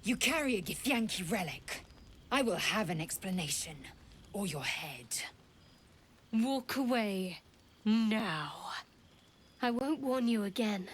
You carry a Githyanki relic. I will have an explanation. Or your head. Walk away. Now. I won't warn you again.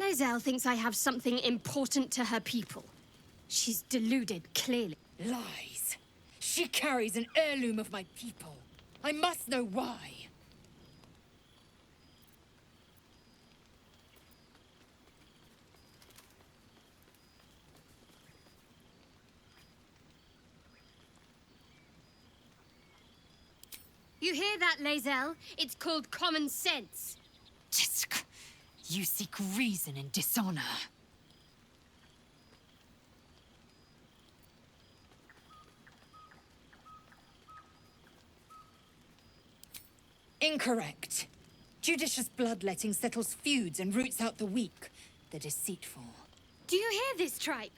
Laëzelle thinks I have something important to her people. She's deluded, clearly. Lies. She carries an heirloom of my people. I must know why. You hear that, Laëzelle? It's called common sense. Tisk. You seek reason in dishonor. Incorrect. Judicious bloodletting settles feuds and roots out the weak, the deceitful. Do you hear this, tribe?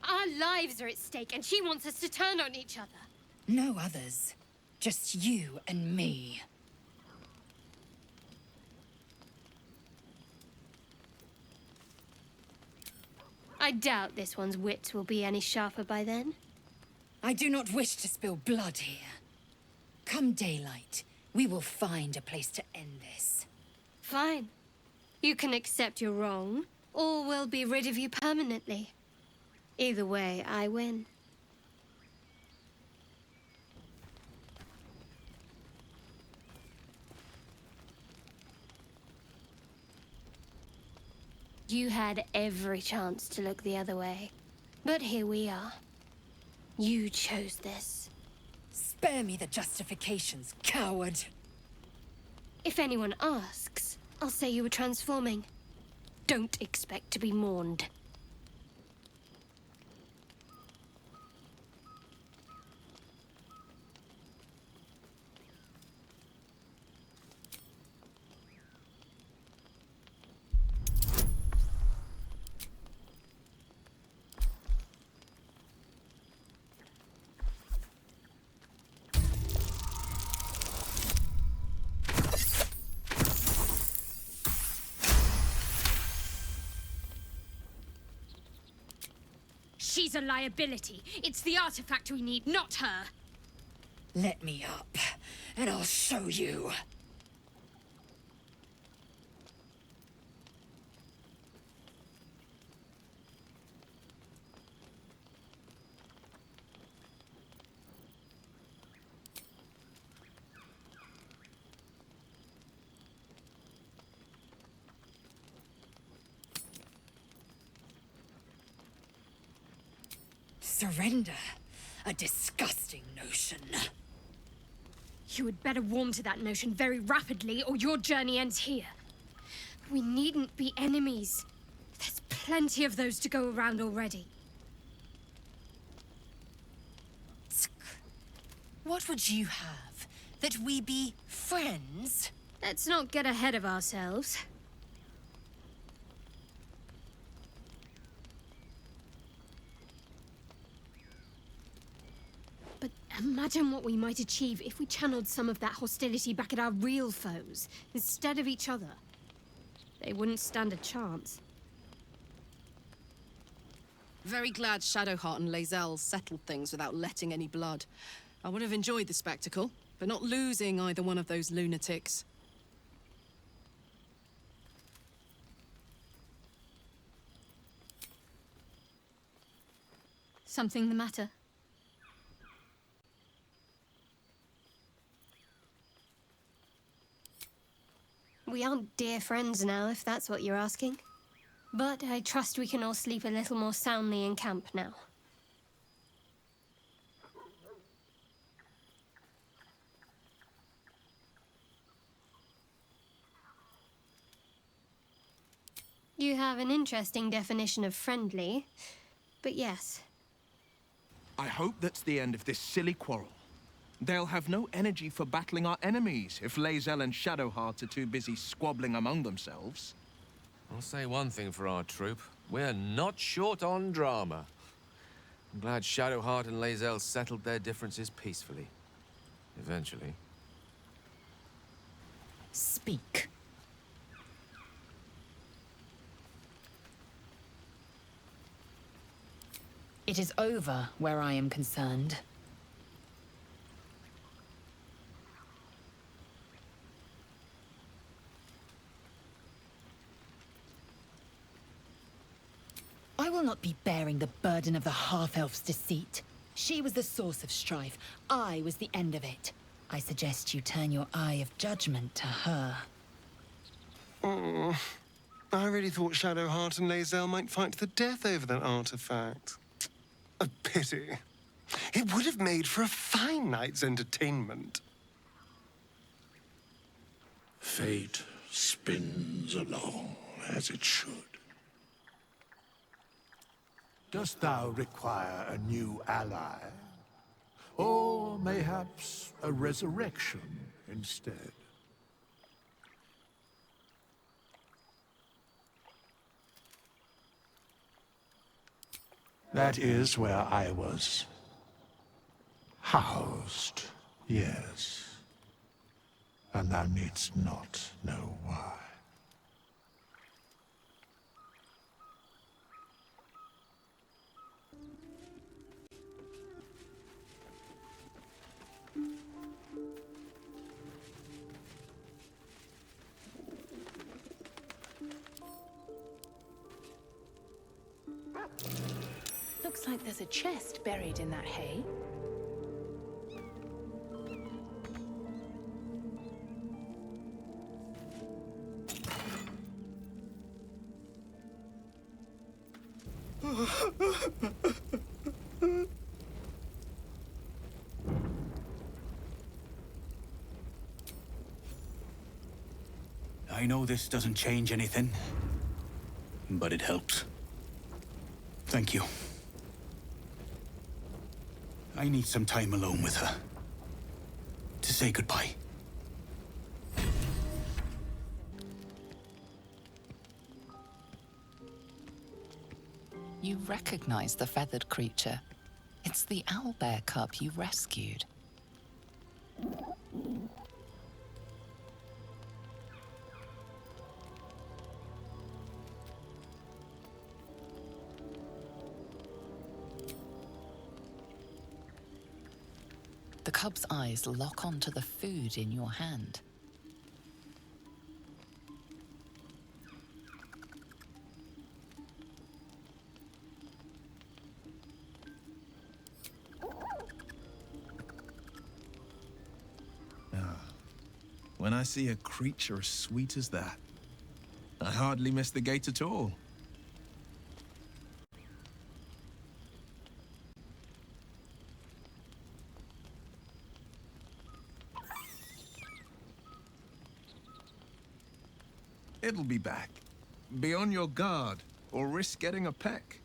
Our lives are at stake, and she wants us to turn on each other. No others. Just you and me. I doubt this one's wits will be any sharper by then. I do not wish to spill blood here. Come daylight, we will find a place to end this. Fine. You can accept you're wrong, or we'll be rid of you permanently. Either way, I win. You had every chance to look the other way. But here we are. You chose this. Spare me the justifications, coward. If anyone asks, I'll say you were transforming. Don't expect to be mourned. She's a liability. It's the artifact we need, not her. Let me up, and I'll show you. Surrender? A disgusting notion. You had better warm to that notion very rapidly, or your journey ends here. We needn't be enemies. There's plenty of those to go around already. What would you have? That we be friends? Let's not get ahead of ourselves. But imagine what we might achieve if we channeled some of that hostility back at our real foes, instead of each other. They wouldn't stand a chance. Very glad Shadowheart and Laëzelle settled things without letting any blood. I would have enjoyed the spectacle, but not losing either one of those lunatics. Something the matter? We aren't dear friends now, if that's what you're asking. But I trust we can all sleep a little more soundly in camp now. You have an interesting definition of friendly, but yes. I hope that's the end of this silly quarrel. They'll have no energy for battling our enemies if Laëzelle and Shadowheart are too busy squabbling among themselves. I'll say one thing for our troop. We're not short on drama. I'm glad Shadowheart and Lae'zel settled their differences peacefully. Eventually. Speak. It is over where I am concerned. I will not be bearing the burden of the half-elf's deceit. She was the source of strife. I was the end of it. I suggest you turn your eye of judgment to her. Oh, I really thought Shadowheart and Lae'zel might fight to the death over that artifact. A pity. It would have made for a fine night's entertainment. Fate spins along as it should. Dost thou require a new ally? Or mayhaps a resurrection instead? That is where I was housed, yes. And thou needst not know why. Looks like there's a chest buried in that hay. I know this doesn't change anything, but it helps. Thank you. I need some time alone with her. To say goodbye. You recognize the feathered creature. It's the owlbear cub you rescued. The cub's eyes lock onto the food in your hand. When I see a creature as sweet as that, I hardly miss the gate at all. It'll be back. Be on your guard, or risk getting a peck.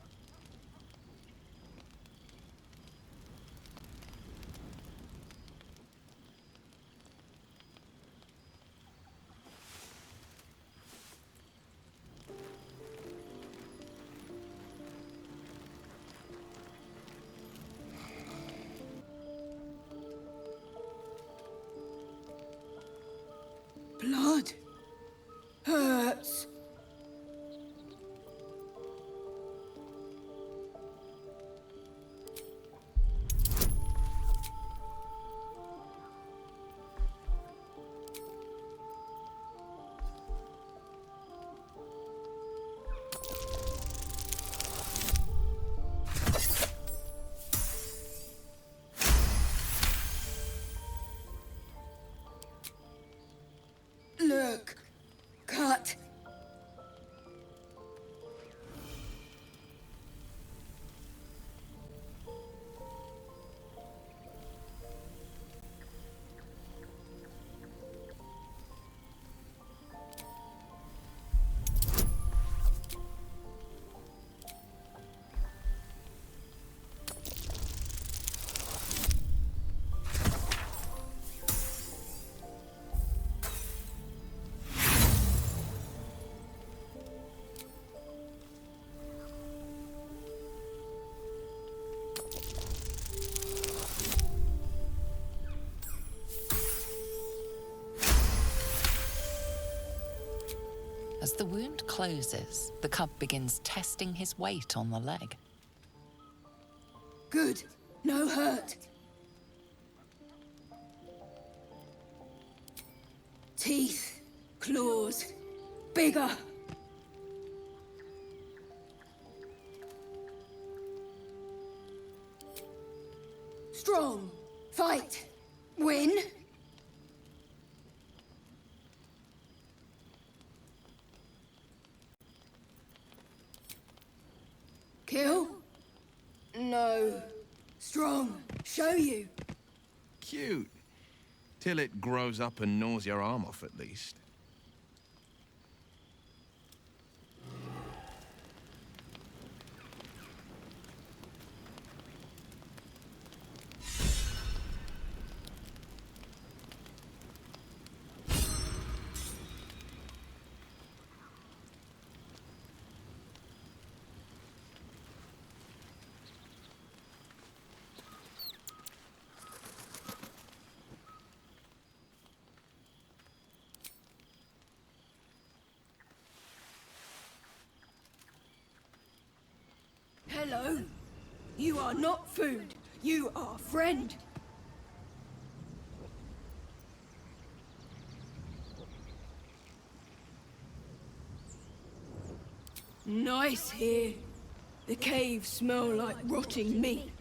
Blood hurts. Look, cut. As the wound closes, the cub begins testing his weight on the leg. Good. No hurt. Teeth, claws, bigger. Strong. Fight. Win. Kill? No. Strong. Show you. Cute. Till it grows up and gnaws your arm off, at least. Hello. You are not food. You are friend. Nice here. The caves smell like rotting meat.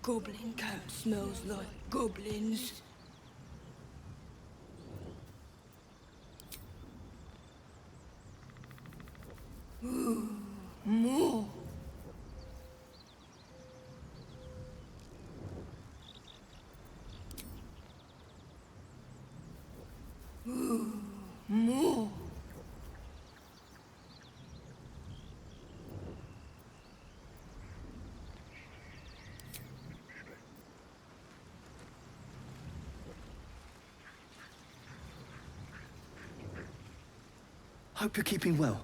Goblin cat smells like goblins. Ooh, more. Ooh, more. Hope you're keeping well.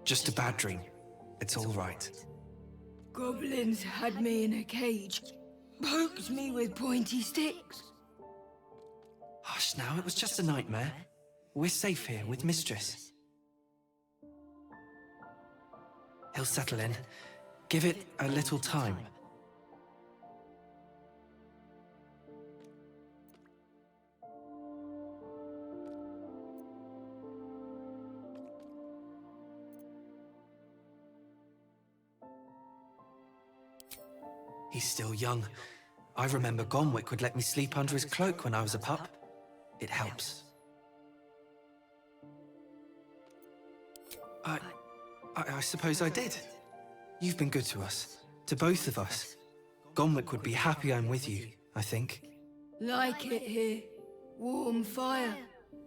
Just a bad dream. It's all right. Goblins had me in a cage. Poked me with pointy sticks. Hush now, it was just a nightmare. We're safe here with Mistress. He'll settle in. Give it a little time. He's still young. I remember Gonwick would let me sleep under his cloak when I was a pup. It helps. I suppose I did. You've been good to us. To both of us. Gonwick would be happy I'm with you, I think. Like it here. Warm fire.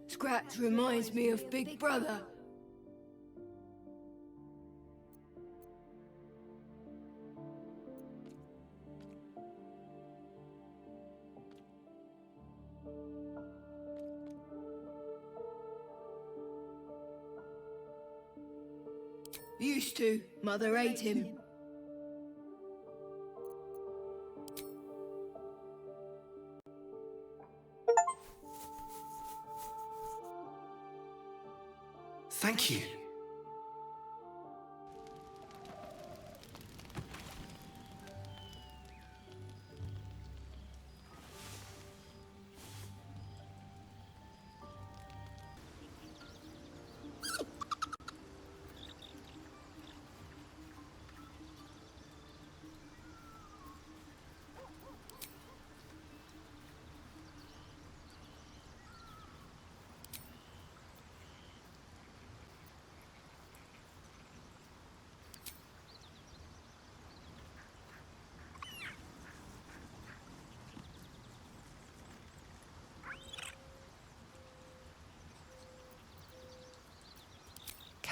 Scratch reminds me of Big Brother. Used to. Mother ate him. Thank you.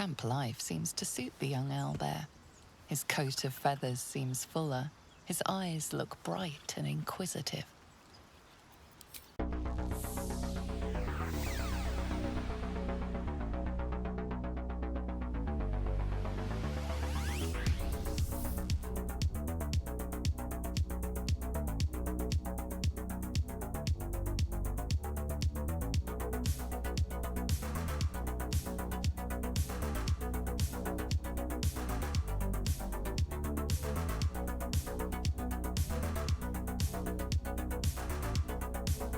camp life seems to suit the young owlbear. His coat of feathers seems fuller. His eyes look bright and inquisitive.